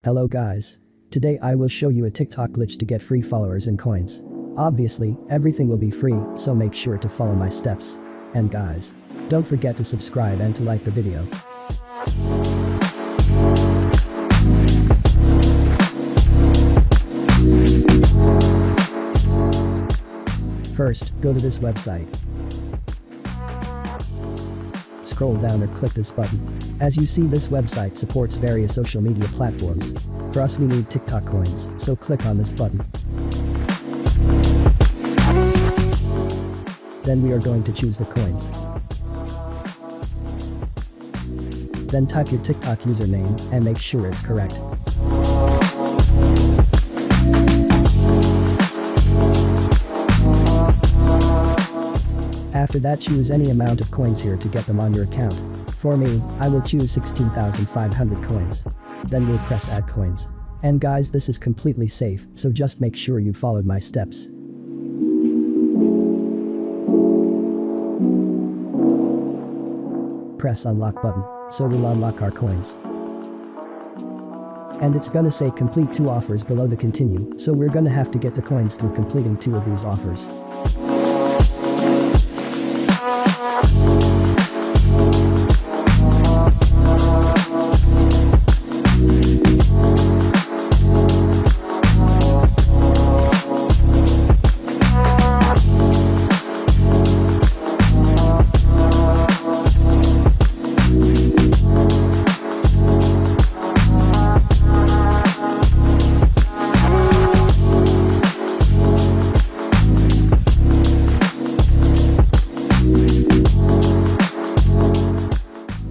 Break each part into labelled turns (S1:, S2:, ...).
S1: Hello guys. Today I will show you a TikTok glitch to get free followers and coins. Obviously, everything will be free, so make sure to follow my steps. And guys, don't forget to subscribe and to like the video. First, go to this website. Scroll down or click this button. As you see, this website supports various social media platforms. For us, we need TikTok coins, so click on this button. Then we are going to choose the coins. Then type your TikTok username and make sure it's correct. After that, choose any amount of coins here to get them on your account. For me, I will choose 16,500 coins. Then we'll press add coins. And guys, this is completely safe, so just make sure you followed my steps. Press unlock button, so we'll unlock our coins. And it's gonna say complete 2 offers below the continue, so we're gonna have to get the coins through completing 2 of these offers.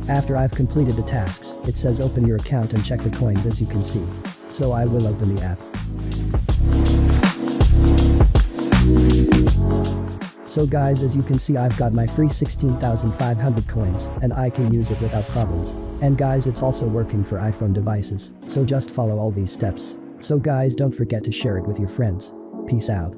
S1: After I've completed the tasks, it says open your account and check the coins, as you can see. So I will open the app. So guys, as you can see, I've got my free 16,500 coins, and I can use it without problems. And guys, it's also working for iPhone devices, so just follow all these steps. So guys, don't forget to share it with your friends. Peace out.